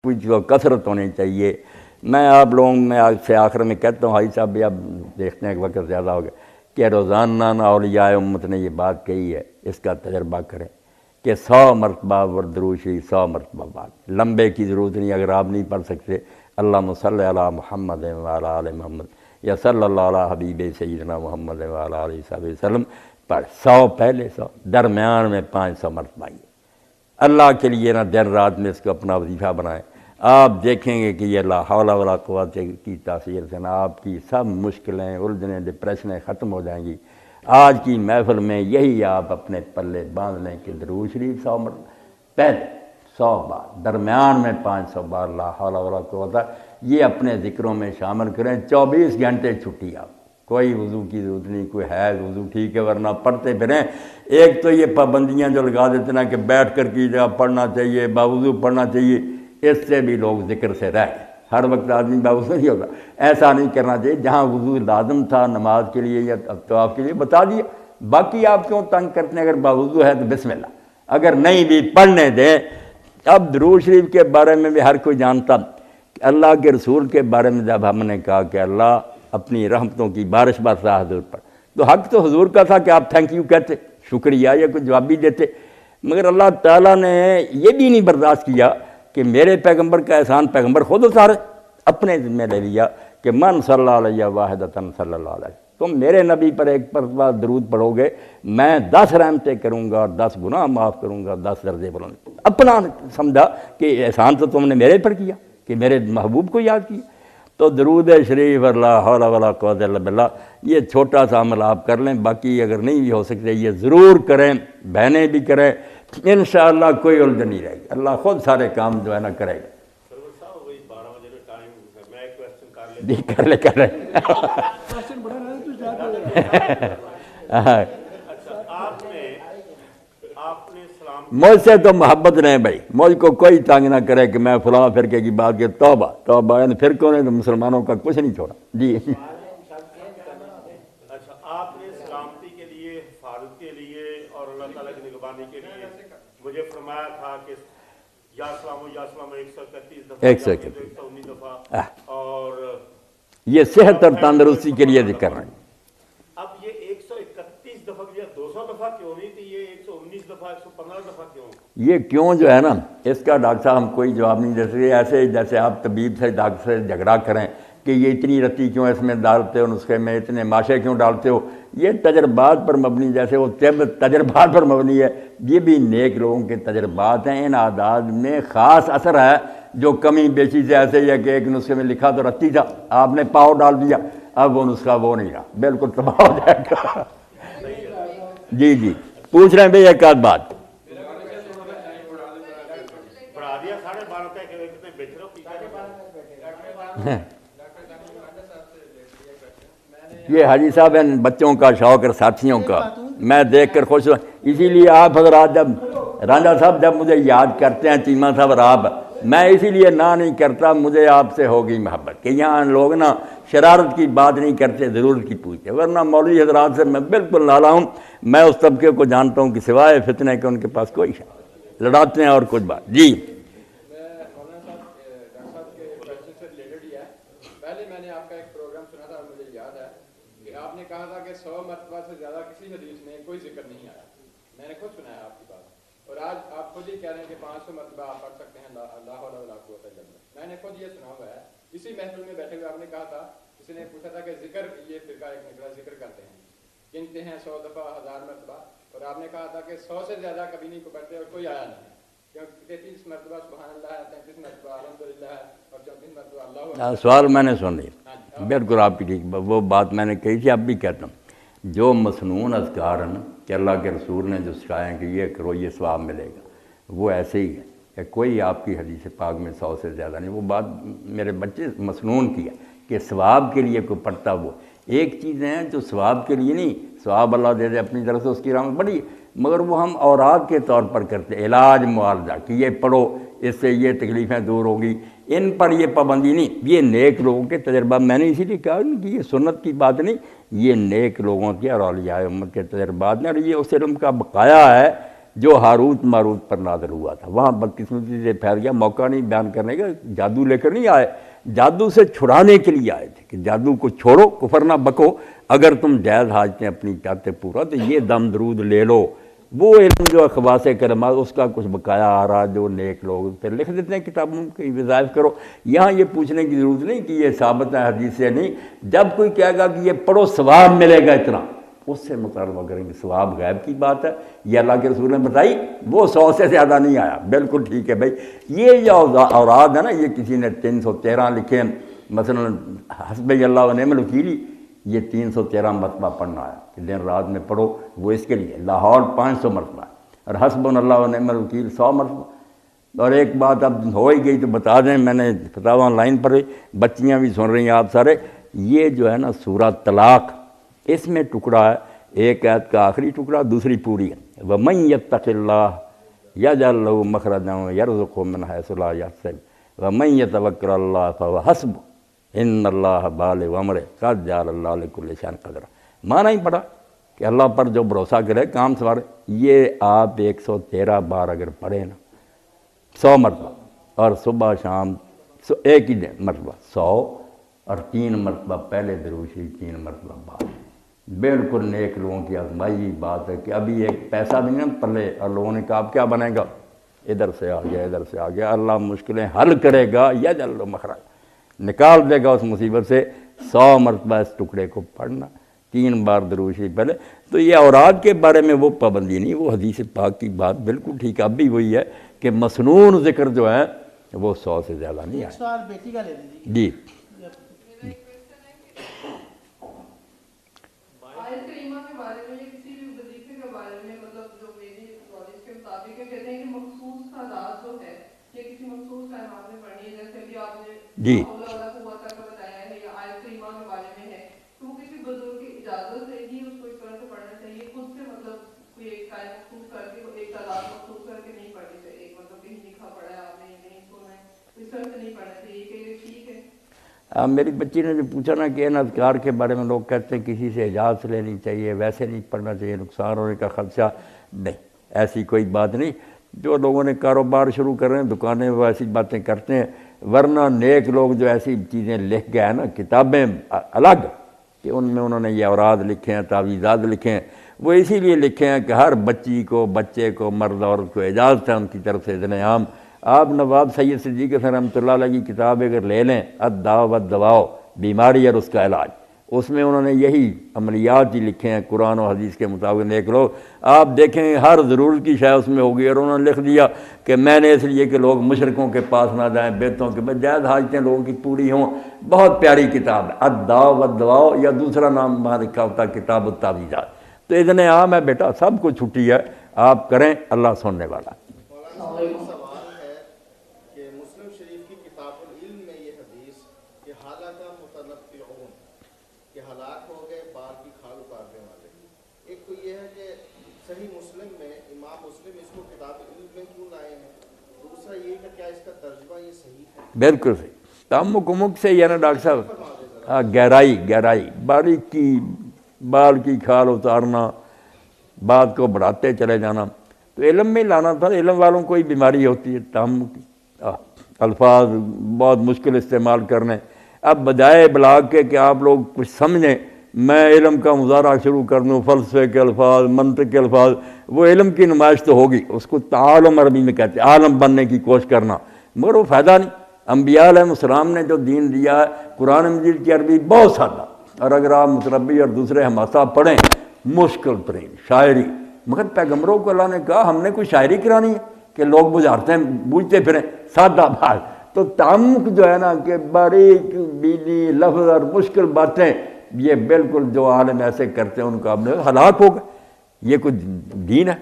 کچھ کثرت ہونی چاہیے۔ میں آپ لوگوں میں سے آخر میں کہتا ہوں، حاجی صاحب بھی اب دیکھتے ہیں کہ وقت زیادہ ہو گیا، کہ روزانہ اولیاء امت نے یہ بات کہی ہے، اس کا تجربہ کریں کہ 100 مرتبہ درود شریف 100 مرتبہ بات، لمبے کی ضرورت نہیں۔ اگر آپ نہیں پڑھ سکتے اللہم صلی علی محمد وعلی آل محمد یا صلی اللہ علی حبیب سیدنا محمد وعلی آلہ وصحبہ وسلم پڑھ، 100 پہلے 100 درمیان میں 500 مرتبہ یہ اللہ کے لیے نہ دن رات میں اس کو اپنا وظیفہ بنائیں۔ آپ دیکھیں گے کہ یہ لا حول ولا قوت کی تاثیر سے نہ آپ کی سب مشکلیں، الجھنیں، ڈپریشنیں ختم ہو جائیں گی۔ آج کی محفل میں یہی آپ اپنے پلے باندھ لیں کہ درود شریف 100 مرتبہ، پہلے 100 بار، درمیان میں 500 بار لا حول ولا قوت، یہ اپنے ذکروں میں شامل کریں۔ 24 گھنٹے چھٹی آپ، کوئی وضو کی ضرورت نہیں، کوئی حیض وضو ٹھیک ہے ورنہ پڑھتے پھریں۔ ایک تو یہ پابندیاں جو لگا دیتے نا کہ بیٹھ کر کی جگہ پڑھنا چاہیے، باوضو پڑھنا چاہیے، اس سے بھی لوگ ذکر سے رہ گئے۔ ہر وقت آدمی باوضو نہیں ہوتا، ایسا نہیں کرنا چاہیے۔ جہاں وضو لازم تھا نماز کے لیے یا طواف کے لیے بتا دیا، باقی آپ کیوں تنگ کرتے ہیں؟ اگر باوضو ہے تو بسم اللہ، اگر نہیں بھی پڑھنے دیں۔ اب درود شریف کے بارے میں بھی ہر کوئی جانتا، اللہ کے رسول کے بارے میں جب ہم نے کہا کہ اللہ اپنی رحمتوں کی بارش برسا حضور پر، تو حق تو حضور کا تھا کہ آپ تھینک یو کہتے، شکریہ یا کوئی جواب بھی دیتے، مگر اللہ تعالیٰ نے یہ بھی نہیں برداشت کیا کہ میرے پیغمبر کا احسان پیغمبر خود اتارے، اپنے ذمہ لے لیا کہ من صلی اللہ علیہ واحدۃ صلی اللہ علیہ، تم میرے نبی پر ایک مرتبہ درود پڑھو گے، میں 10 رحمتیں کروں گا اور 10 گناہ معاف کروں گا، 10 درجے بلند۔ اپنا سمجھا کہ احسان تو تم نے میرے پر کیا کہ میرے محبوب کو یاد کیا۔ تو درود شریف لا حول ولا قوت الا باللہ یہ چھوٹا سا عمل آپ کر لیں، باقی اگر نہیں بھی ہو سکتے یہ ضرور کریں، بہنیں بھی کریں، انشاءاللہ کوئی الجھن نہیں رہے گی، اللہ خود سارے کام جو ہے نا کرے گا۔ جی کر لے مجھ سے تو محبت رہے بھائی، مجھ کو کوئی تنگ نہ کرے کہ میں فلاں فرقے کی بات کے توبہ توبہ، یعنی فرقوں نے تو مسلمانوں کا کچھ نہیں چھوڑا۔ جی اچھا، آپ نے سلامتی کے لیے، حفاظت کے لیے اور اللہ تعالیٰ کی نگہبانی کے لیے مجھے فرمایا تھا کہ یا سلام 131 دفعہ، 119 دفعہ، اور یہ صحت اور تندرستی کے لیے ذکر ہے۔ اب یہ 131 دفعہ یا 200 دفعہ کیوں نہیں تھی، یہ 119 دفعہ 115 دفعہ کیوں؟ یہ کیوں جو ہے نا، اس کا ڈاکٹر صاحب ہم کوئی جواب نہیں دے سکتے۔ ایسے جیسے آپ طبیب سے ڈاکٹر سے جھگڑا کریں کہ یہ اتنی رتی کیوں اس میں ڈالتے ہو، نسخے میں اتنے ماشے کیوں ڈالتے ہو، یہ تجربات پر مبنی، جیسے وہ طب تجربات پر مبنی ہے، یہ بھی نیک لوگوں کے تجربات ہیں۔ ان اعداد میں خاص اثر ہے جو کمی بیشی سے، ایسے ہی ہے کہ ایک نسخے میں لکھا تو رتی تھا، آپ نے پاؤ ڈال دیا، اب وہ نسخہ وہ نہیں رہا، بالکل تباہ ہو جائے گا۔ جی پوچھ رہے ہیں بھئی ایک آدھ بات۔ یہ حاجی صاحب ہیں بچوں کا شوق اور ساتھیوں کا، میں دیکھ کر خوش ہوں، اسی لیے آپ حضرات جب رانجھا صاحب جب مجھے یاد کرتے ہیں چیمہ صاحب اور آپ، میں اسی لیے نہ نہیں کرتا، مجھے آپ سے ہوگی محبت کہ یہاں لوگ نا شرارت کی بات نہیں کرتے، ضرورت کی پوچھتے، ورنہ مولوی حضرات سے میں بالکل نالا ہوں۔ میں اس طبقے کو جانتا ہوں کہ سوائے فتنے کے ان کے پاس کوئی شک، لڑاتے ہیں اور کچھ بات۔ جی آپ نے کہا تھا کہ 100 مرتبہ سے زیادہ کسی حدیث میں کوئی ذکر نہیں آیا، میں نے خود سنا ہے آپ کی بات، اور آج آپ خود ہی کہہ رہے ہیں کہ 500 مرتبہ آپ پڑھ سکتے ہیں لا حول ولا قوت الا باللہ۔ میں نے خود یہ سنا ہوا ہے، اسی محفل میں بیٹھے ہوئے آپ نے کہا تھا، کسی نے پوچھا تھا کہ ذکر، یہ فرقہ ایک نکلا ذکر کرتے ہیں، گنتے ہیں 100 دفعہ 1000 مرتبہ، اور آپ نے کہا تھا کہ 100 سے زیادہ کبھی نہیں کو پڑھتے اور کوئی آیا نہیں، 33 مرتبہ سبحان اللہ ہے، 33 مرتبہ الحمدللہ ہے، اور 34 مرتبہ اللہ۔ سوال میں نے سن لیا، بالکل آپ کی ٹھیک، وہ بات میں نے کہی تھی، اب بھی کہتا ہوں، جو مسنون اذکار ہیں کہ اللہ کے رسول نے جو سکھائے ہیں کہ یہ کرو یہ ثواب ملے گا، وہ ایسے ہی ہے کہ کوئی آپ کی حدیث پاک میں 100 سے زیادہ نہیں۔ وہ بات میرے بچے مسنون کی ہے کہ ثواب کے لیے کوئی پڑھتا، وہ ایک چیز ہے جو ثواب کے لیے نہیں، ثواب اللہ دے دے اپنی طرف سے، اس کی رحمت بڑی، مگر وہ ہم اوراد کے طور پر کرتے، علاج معالجہ کہ یہ پڑھو اس سے یہ تکلیفیں دور ہوگی، ان پر یہ پابندی نہیں۔ یہ نیک لوگوں کے تجربہ، میں نے اسی لیے کہا کہ یہ سنت کی بات نہیں، یہ نیک لوگوں کے اور اولیاء امت کے تجربات ہیں، اور یہ اس علم کا بقایا ہے جو ہاروت ماروت پر نازل ہوا تھا، وہاں بدقسمتی سے پھیل گیا، موقع نہیں بیان کرنے کا، جادو لے کر نہیں آئے، جادو سے چھڑانے کے لیے آئے تھے کہ جادو کو چھوڑو، کفر نہ بکو، اگر تم جائز حاجتیں اپنی چاہتے پورا تو یہ دم درود لے لو۔ وہ علم جو خواص کلمات اس کا کچھ بقایا آ رہا جو نیک لوگ پھر لکھ دیتے ہیں کتابوں کی وظائف کرو۔ یہاں یہ پوچھنے کی ضرورت نہیں کہ یہ ثابت ہے حدیث سے نہیں، جب کوئی کہے گا کہ یہ پڑھو ثواب ملے گا اتنا، اس سے مطالبہ کریں گے، ثواب غیب کی بات ہے، یہ اللہ کے رسول نے بتائی، وہ 100 سے زیادہ نہیں آیا، بالکل ٹھیک ہے بھائی۔ یہ جو اوراد ہے نا، یہ کسی نے 313 لکھے ہیں، مثلا حسبی اللہ و نعم الوکیل، یہ 313 مرتبہ پڑھنا ہے کہ دن رات میں پڑھو، وہ اس کے لیے لاہور 500 مرتبہ اور حسبنا اللہ و نعم الوکیل 100 مرتبہ۔ اور ایک بات اب ہو ہی گئی تو بتا دیں، میں نے فتاوی آن لائن پر، بچیاں بھی سن رہی ہیں آپ سارے، یہ جو ہے نا سورہ طلاق، اس میں ٹکڑا ہے، ایک آیت کا آخری ٹکڑا، دوسری پوری ہے، وَمَن يَتَّقِ اللَّهَ يَجْعَل لَّهُ مَخْرَجًا وَيَرْزُقْهُ مِنْ حَيْثُ لَا يَحْتَسِبُ وَمَن يَتَوَكَّلْ عَلَى اللَّهِ فَهُوَ حَسْبُهُ ان اللہ بالغ امرہ قد جعل اللہ لکل شیء قدرا۔ مانا ہی پڑا کہ اللہ پر جو بھروسہ کرے کام سوارے۔ یہ آپ 113 بار اگر پڑھیں نا، 100 مرتبہ، اور صبح شام ایک ہی دن مرتبہ 100، اور 3 مرتبہ پہلے درود شریف، 3 مرتبہ بعد، بالکل نیک لوگوں کی آزمائی بات ہے کہ ابھی ایک پیسہ بھی نہیں پلے، اور لوگوں نے کہا اب کیا بنے گا، ادھر سے آ گیا ادھر سے آ گیا، اللہ مشکلیں حل کرے گا، یجعل لہ مخرج، نکال دے گا اس مصیبت سے۔ 100 مرتبہ اس ٹکڑے کو پڑھنا، 3 بار درود شریف پہلے۔ تو یہ اوراد کے بارے میں وہ پابندی نہیں، وہ حدیث پاک کی بات بالکل ٹھیک ہے، اب بھی وہی ہے کہ مسنون ذکر جو ہے وہ 100 سے زیادہ نہیں آئے۔ سوال بیٹی کا لے لیجیے جی آیت کریمہ کے بارے میں یا کسی بھی وظیفے کے بارے میں، مطلب جو میری نالج کے مطابق ہے، کہتے ہیں کہ مخصوص تعداد جو ہے یہ کسی مخصوص ٹائمات میں پڑھنی ہے، جیسے ابھی آپ نے جی قوت کا بتایا ہے، یا آیت کریمہ کے بارے میں ہے، تو کسی بزرگ کی اجازت سے ہی اس کو اس طرح سے پڑھنا چاہیے، خود سے مطلب کوئی ایک ٹائم مخصوص کر کے، ایک تعداد مخصوص کر کے نہیں پڑھنی چاہیے، مطلب کہیں لکھا پڑھا ہے آپ نے نہیں سنا ہے، اس طرح سے نہیں پڑھنا چاہیے کہ یہ ٹھیک ہے؟ میری بچی نے جو پوچھا نا کہ ان اذکار کے بارے میں لوگ کہتے ہیں کسی سے اجازت لینی چاہیے، ویسے نہیں پڑھنا چاہیے، نقصان ہونے کا خدشہ، نہیں ایسی کوئی بات نہیں۔ جو لوگوں نے کاروبار شروع کر رہے ہیں، دکانیں، وہ ایسی باتیں کرتے ہیں، ورنہ نیک لوگ جو ایسی چیزیں لکھ گئے ہیں نا، کتابیں الگ کہ ان میں انہوں نے یہ اوراد لکھے ہیں، تعویذات لکھے ہیں، وہ اسی لیے لکھے ہیں کہ ہر بچی کو، بچے کو، مرد عورت کو اجازت ہے ان کی طرف سے اذن عام۔ آپ نواب سید صدیق حسن رحمۃ اللہ علیہ کی کتاب اگر لے لیں، الدواء والدواء، بیماری اور اس کا علاج، اس میں انہوں نے یہی عملیات ہی لکھے ہیں قرآن و حدیث کے مطابق۔ نیک لوگ آپ دیکھیں ہر ضرورت کی شے اس میں ہوگی، اور انہوں نے لکھ دیا کہ میں نے اس لیے کہ لوگ مشرکوں کے پاس نہ جائیں، بیتوں کے بس جائز حاجتیں لوگوں کی پوری ہوں۔ بہت پیاری کتاب ہے الدواء والدواء، یا دوسرا نام وہاں لکھا ہوتا ہے کتاب التعویذات۔ تو اذن عام ہے بیٹا، سب کو چھٹی ہے، آپ کریں، اللہ سننے والا۔ سوال ہے کہ مسلم شریف کی کتاب العلم میں یہ حدیث کہ ہلاک متنطعون، کہ ہلاک ہو گئے بال کی کھال اتارنے والے، ایک تو یہ ہے کہ صحیح مسلم میں امام مسلم اس کو کتاب علم میں کیوں لائے ہیں، دوسرا یہ کہ کیا اس کا ترجمہ یہ صحیح ہے؟ بالکل صحیح، تعمق عمق سے یہ نا ڈاکٹر صاحب، گہرائی باریکی، بال کی کھال اتارنا، بات کو بڑھاتے چلے جانا، تو علم میں لانا تھا۔ علم والوں کو ہی بیماری ہوتی ہے تعمق کی، الفاظ بہت مشکل استعمال کرنے۔ اب بجائے بلاغ کے کہ آپ لوگ کچھ سمجھیں، میں علم کا مظاہرہ شروع کر دوں، فلسفے کے الفاظ، منطق کے الفاظ، وہ علم کی نمائش تو ہوگی، اس کو تعالم عربی میں کہتے ہیں، عالم بننے کی کوشش کرنا، مگر وہ فائدہ نہیں۔ انبیاء علیہ السلام نے جو دین دیا ہے، قرآن مجید کی عربی بہت سادہ، اور اگر آپ متربی اور دوسرے حماسہ پڑھیں، مشکل ترین شاعری، مگر پیغمبروں کو اللہ نے کہا ہم نے کوئی شاعری کرانی ہے کہ لوگ بجھارتے ہیں، بوجھتے پھریں، سادہ بات۔ تو تعمق جو ہے نا کہ باریک بیلی لفظ اور مشکل باتیں، یہ بالکل جو عالم ایسے کرتے ہیں ان کو آپ نے ہلاک ہو گئے، یہ کوئی دین ہے؟